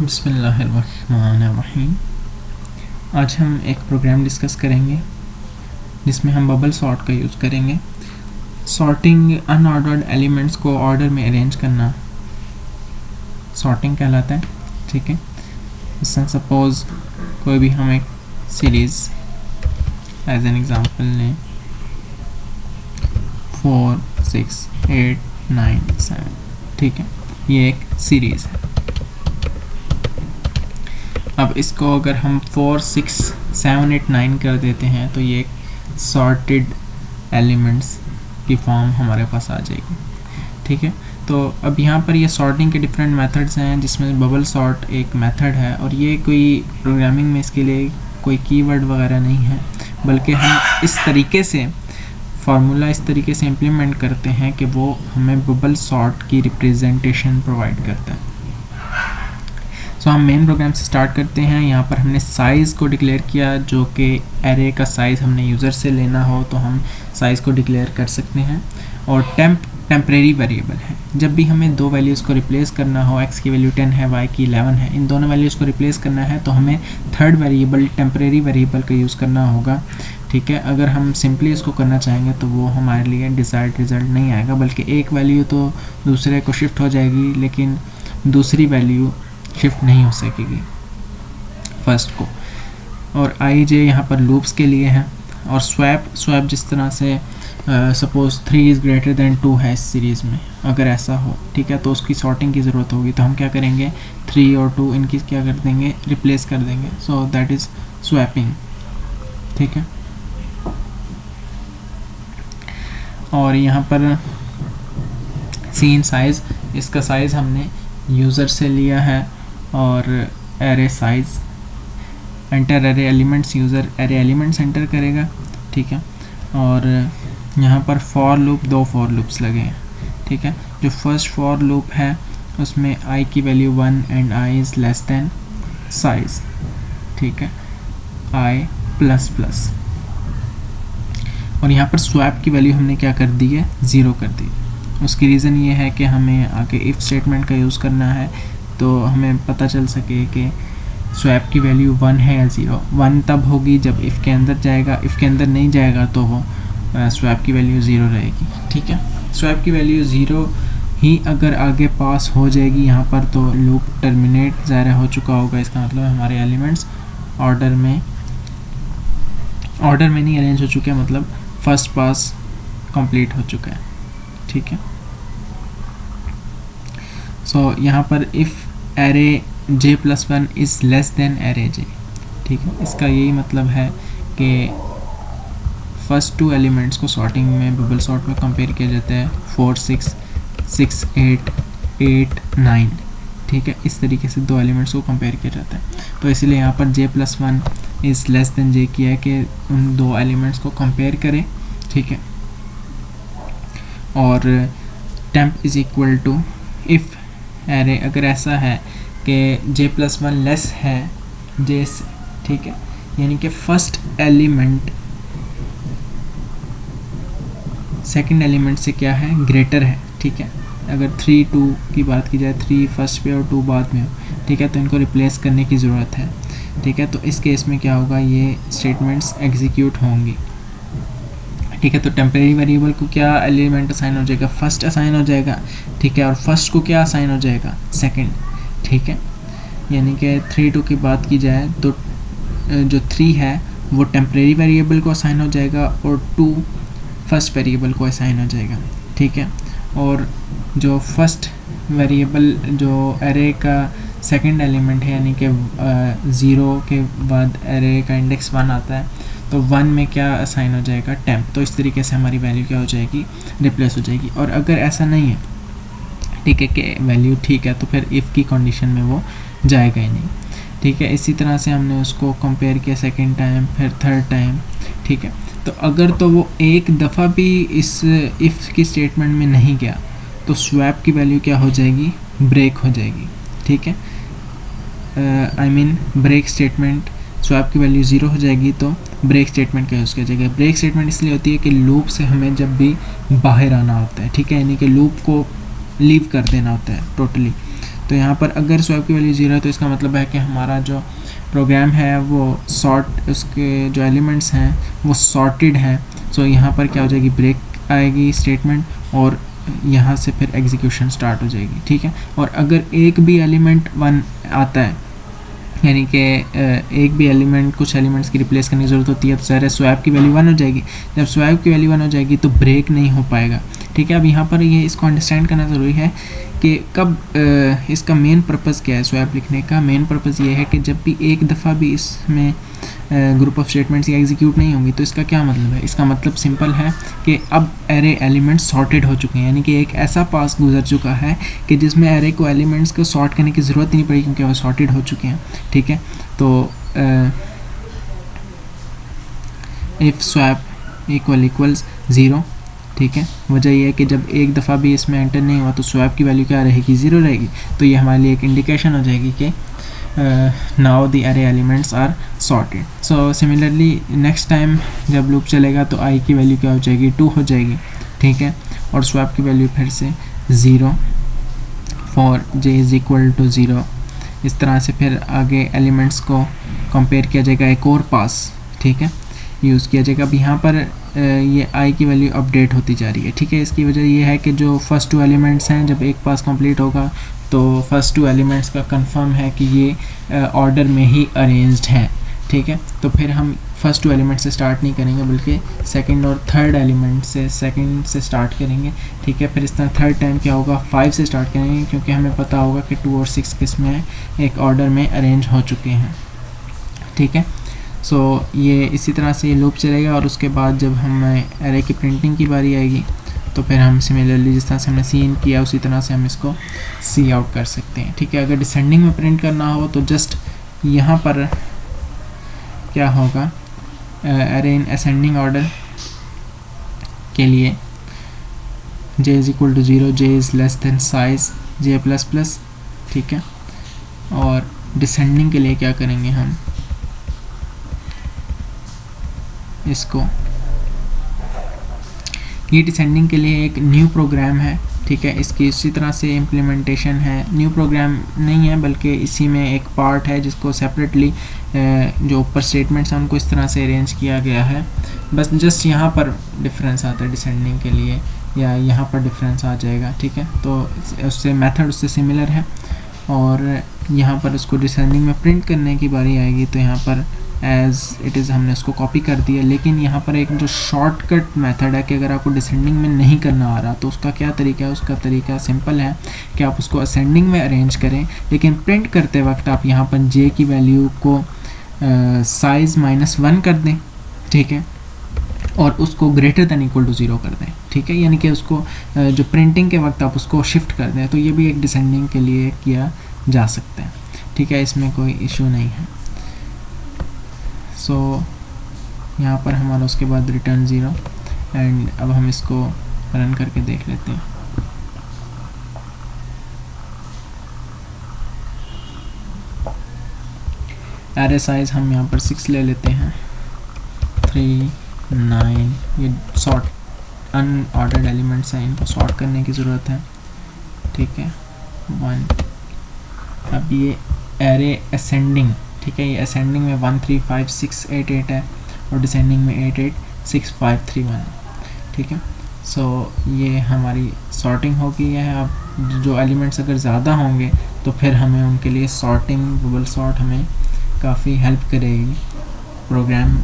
बिस्मिल्लाहिर्रहमानिर्रहीम। आज हम एक प्रोग्राम डिस्कस करेंगे जिसमें हम बबल सॉर्ट का यूज़ करेंगे। सॉर्टिंग अनऑर्डर्ड एलिमेंट्स को ऑर्डर में अरेंज करना सॉर्टिंग कहलाता है। ठीक है, जैसे सपोज कोई भी हम एक सीरीज़ एज एन एग्ज़ाम्पल लें 4 6 8 9 7। ठीक है, ये एक सीरीज़ है। अब इसको अगर हम 4 6 7 8 9 कर देते हैं तो ये एक सॉर्टेड एलिमेंट्स की फॉर्म हमारे पास आ जाएगी। ठीक है, तो अब यहाँ पर ये सॉर्टिंग के डिफरेंट मेथड्स हैं जिसमें बबल सॉर्ट एक मेथड है और ये कोई प्रोग्रामिंग में इसके लिए कोई कीवर्ड वगैरह नहीं है, बल्कि हम इस तरीके से फार्मूला इस तरीके से इम्प्लीमेंट करते हैं कि वो हमें बबल सॉर्ट की रिप्रेजेंटेशन प्रोवाइड करता है। सो हम मेन प्रोग्राम से स्टार्ट करते हैं। यहाँ पर हमने साइज़ को डिक्लेयर किया, जो कि एरे का साइज़ हमने यूज़र से लेना हो तो हम साइज़ को डिक्लेयर कर सकते हैं। और टेम्परेरी वेरिएबल है, जब भी हमें दो वैल्यूज़ को रिप्लेस करना हो, x की वैल्यू 10 है, y की 11 है, इन दोनों वैल्यूज़ को रिप्लेस करना है तो हमें थर्ड वेरिएबल टेम्परेरी वेरिएबल का यूज़ करना होगा। ठीक है, अगर हम सिंपली इसको करना चाहेंगे तो वो हमारे लिए डिज़ायर्ड रिज़ल्ट नहीं आएगा, बल्कि एक वैल्यू तो दूसरे को शिफ्ट हो जाएगी लेकिन दूसरी वैल्यू शिफ्ट नहीं हो सकेगी फर्स्ट को। और आई जे यहाँ पर लूप्स के लिए है। और स्वैप जिस तरह से सपोज़ 3 इज़ ग्रेटर दैन 2 है इस सीरीज़ में, अगर ऐसा हो, ठीक है, तो उसकी सॉर्टिंग की ज़रूरत होगी। तो हम क्या करेंगे, 3 और 2 इनकी क्या कर देंगे, रिप्लेस कर देंगे। So that is swapping. ठीक है, और यहाँ पर सीन साइज़, इसका साइज़ हमने यूज़र से लिया है। और array size, enter array elements, user array elements enter करेगा। ठीक है, और यहाँ पर फॉर लूप, 2 फॉर लूप्स लगे हैं। ठीक है, जो फर्स्ट फॉर लूप है उसमें i की value 1 and i is less than size. ठीक है, i प्लस प्लस। और यहाँ पर स्वैप की वैल्यू हमने क्या कर दी है, 0 कर दी। उसकी रीज़न ये है कि हमें आगे इफ़ स्टेटमेंट का यूज़ करना है तो हमें पता चल सके कि स्वैप की वैल्यू 1 है या 0। 1 तब होगी जब इफ़ के अंदर जाएगा, इफ़ के अंदर नहीं जाएगा तो वो स्वैप की वैल्यू 0 रहेगी। ठीक है, स्वैप की वैल्यू 0 ही अगर आगे पास हो जाएगी यहाँ पर तो लूप टर्मिनेट ज़ाहिर हो चुका होगा। इसका मतलब हमारे एलिमेंट्स ऑर्डर में नहीं अरेंज हो चुके हैं, मतलब फर्स्ट पास कंप्लीट हो चुका है। ठीक है, सो यहाँ पर if array j+1 is less then array j। ठीक है, इसका यही मतलब है कि फर्स्ट 2 एलिमेंट्स को सॉर्टिंग में बबल सॉर्ट में कंपेयर किया जाता है, 4 6 6 8 8 9। ठीक है, इस तरीके से 2 एलिमेंट्स को कंपेयर किया जाता है। तो इसलिए यहाँ पर j+1 is less then j किया है कि उन 2 एलिमेंट्स को कंपेयर करें। ठीक है, और temp is equal to if array, अगर ऐसा है कि j+1 लेस है j से, ठीक है, यानी कि फर्स्ट एलिमेंट सेकंड एलिमेंट से क्या है, ग्रेटर है। ठीक है, अगर 3 2 की बात की जाए, 3 फर्स्ट पे और 2 बाद में हो, ठीक है, तो इनको रिप्लेस करने की ज़रूरत है। ठीक है, तो इस केस में क्या होगा, ये स्टेटमेंट्स एग्जीक्यूट होंगी। ठीक है, तो टेम्परेरी वेरिएबल को क्या एलिमेंट असाइन हो जाएगा, फर्स्ट असाइन हो जाएगा। ठीक है, और फर्स्ट को क्या असाइन हो जाएगा, सेकंड। ठीक है, यानी कि 3 2 की बात की जाए तो जो 3 है वो टेम्परेरी वेरिएबल को असाइन हो जाएगा और 2 फर्स्ट वेरिएबल को असाइन हो जाएगा। ठीक है, और जो फर्स्ट वेरिएबल जो एरे का सेकंड एलिमेंट है, यानी कि 0 के बाद एरे का इंडेक्स 1 आता है, तो 1 में क्या असाइन हो जाएगा, टेम्प। तो इस तरीके से हमारी वैल्यू क्या हो जाएगी, रिप्लेस हो जाएगी। और अगर ऐसा नहीं है, ठीक है, कि वैल्यू ठीक है, तो फिर इफ़ की कंडीशन में वो जाएगा ही नहीं। ठीक है, इसी तरह से हमने उसको कंपेयर किया सेकंड टाइम, फिर थर्ड टाइम। ठीक है, तो अगर तो वो एक दफ़ा भी इस इफ़ की स्टेटमेंट में नहीं गया तो स्वैप की वैल्यू क्या हो जाएगी, ब्रेक हो जाएगी। ठीक है, I mean break statement, swap की वैल्यू 0 हो जाएगी तो ब्रेक स्टेटमेंट का यूज़ किया जाएगा। ब्रेक स्टेटमेंट इसलिए होती है कि लूप से हमें जब भी बाहर आना होता है, ठीक है, यानी कि लूप को लीव कर देना होता है टोटली, तो यहाँ पर अगर स्वैप की वैल्यू 0 है तो इसका मतलब है कि हमारा जो प्रोग्राम है वो सॉर्ट, उसके जो एलिमेंट्स हैं वो सॉर्टेड हैं। सो यहाँ पर क्या हो जाएगी, ब्रेक आएगी स्टेटमेंट और यहाँ से फिर एग्जीक्यूशन स्टार्ट हो जाएगी, ठीक है। और अगर एक भी एलिमेंट 1 आता है, यानी कि एक भी एलिमेंट कुछ एलिमेंट्स की रिप्लेस करने की ज़रूरत होती है, तो सारे स्वैप की वैल्यू 1 हो जाएगी। जब स्वैप की वैल्यू 1 हो जाएगी तो ब्रेक नहीं हो पाएगा, ठीक है। अब यहाँ पर ये इसको अंडरस्टैंड करना ज़रूरी है कि कब इसका मेन पर्पज़ क्या है। स्वैप लिखने का मेन पर्पज़ ये है कि जब भी एक दफ़ा भी इसमें ग्रुप ऑफ स्टेटमेंट्स या एग्जीक्यूट नहीं होंगी तो इसका क्या मतलब है। इसका मतलब सिंपल है कि अब एरे एलिमेंट्स सॉर्टेड हो चुके हैं, यानी कि एक ऐसा पास गुजर चुका है कि जिसमें एरे को एलिमेंट्स को सॉर्ट करने की ज़रूरत नहीं पड़ी क्योंकि वो सॉर्टेड हो चुके हैं, ठीक है। तो इफ़ स्वैप इक्वल्स 0, ठीक है। वजह यह है कि जब एक दफ़ा भी इसमें एंटर नहीं हुआ तो स्वैप की वैल्यू क्या रहेगी, 0 रहेगी। तो ये हमारे लिए एक इंडिकेशन हो जाएगी कि now the array elements are sorted. So similarly next time जब लूप चलेगा तो आई की वैल्यू क्या हो जाएगी, 2 हो जाएगी, ठीक है। और स्वैप की वैल्यू फिर से 0 for J is equal to 0। इस तरह से फिर आगे एलिमेंट्स को कंपेयर किया जाएगा, एक और पास, ठीक है, यूज़ किया जाएगा। अब यहाँ पर ये आई की वैल्यू अपडेट होती जा रही है, ठीक है। इसकी वजह ये है कि जो फर्स्ट 2 एलिमेंट्स हैं, जब एक पास कंप्लीट होगा तो फर्स्ट 2 एलिमेंट्स का कंफर्म है कि ये ऑर्डर में ही अरेंज्ड हैं, ठीक है। तो फिर हम फर्स्ट 2 एलिमेंट से स्टार्ट नहीं करेंगे बल्कि सेकंड और थर्ड एलिमेंट से स्टार्ट करेंगे, ठीक है। फिर इस तरह थर्ड टाइम क्या होगा, 5 से स्टार्ट करेंगे क्योंकि हमें पता होगा कि 2 और 6 किस में एक ऑर्डर में अरेंज हो चुके हैं, ठीक है। सो ये इसी तरह से ये लूप चलेगा और उसके बाद जब हम एरे की प्रिंटिंग की बारी आएगी तो फिर हम सिमिलरली जिस तरह से हमने सी इन किया उसी तरह से हम इसको सी आउट कर सकते हैं, ठीक है। अगर डिसेंडिंग में प्रिंट करना हो तो जस्ट यहाँ पर क्या होगा, एरे इन असेंडिंग ऑर्डर के लिए J is equal to 0, J is less than size J plus plus, ठीक है। और डिसेंडिंग के लिए क्या करेंगे, हम इसको, ये डिसेंडिंग के लिए एक न्यू प्रोग्राम है, ठीक है। इसकी इसी तरह से इम्प्लीमेंटेशन है, न्यू प्रोग्राम नहीं है बल्कि इसी में एक पार्ट है जिसको सेपरेटली जो ऊपर स्टेटमेंट्स हैं उनको इस तरह से अरेंज किया गया है। बस जस्ट यहाँ पर डिफरेंस आता है डिसेंडिंग के लिए, या यहाँ पर डिफरेंस आ जाएगा, ठीक है। तो उससे मेथड उससे सिमिलर है और यहाँ पर उसको डिसेंडिंग में प्रिंट करने की बारी आएगी तो यहाँ पर एज़ इट इज़ हमने उसको कॉपी कर दिया। लेकिन यहाँ पर एक जो शॉर्टकट मेथड है कि अगर आपको डिसेंडिंग में नहीं करना आ रहा तो उसका क्या तरीका है, उसका तरीका सिंपल है कि आप उसको असेंडिंग में अरेंज करें, लेकिन प्रिंट करते वक्त आप यहाँ पर जे की वैल्यू को साइज़ -1 कर दें, ठीक है, और उसको ग्रेटर दैन इक्वल टू 0 कर दें, ठीक है। यानी कि उसको जो प्रिंटिंग के वक्त आप उसको शिफ्ट कर दें, तो ये भी एक डिसेंडिंग के लिए किया जा सकता है, ठीक है। इसमें कोई इशू नहीं है। सो यहाँ पर हमारा उसके बाद रिटर्न 0 एंड अब हम इसको रन करके देख लेते हैं। एरे साइज हम यहाँ पर 6 ले लेते हैं, 3, 9, ये सॉर्ट अनऑर्डर्ड एलिमेंट्स हैं, इनको सॉर्ट करने की ज़रूरत है, ठीक है, 1। अब ये एरे असेंडिंग, ठीक है, ये असेंडिंग में 1 3 5 6 8 8 है और डिसेंडिंग में 8 8 6 5 3 1, ठीक है। सो ये हमारी सॉर्टिंग हो गई है। अब जो एलिमेंट्स अगर ज़्यादा होंगे तो फिर हमें उनके लिए सॉर्टिंग, बबल सॉर्ट हमें काफ़ी हेल्प करेगी, प्रोग्राम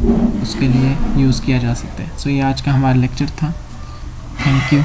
उसके लिए यूज़ किया जा सकता है। सो ये आज का हमारा लेक्चर था। Thank you.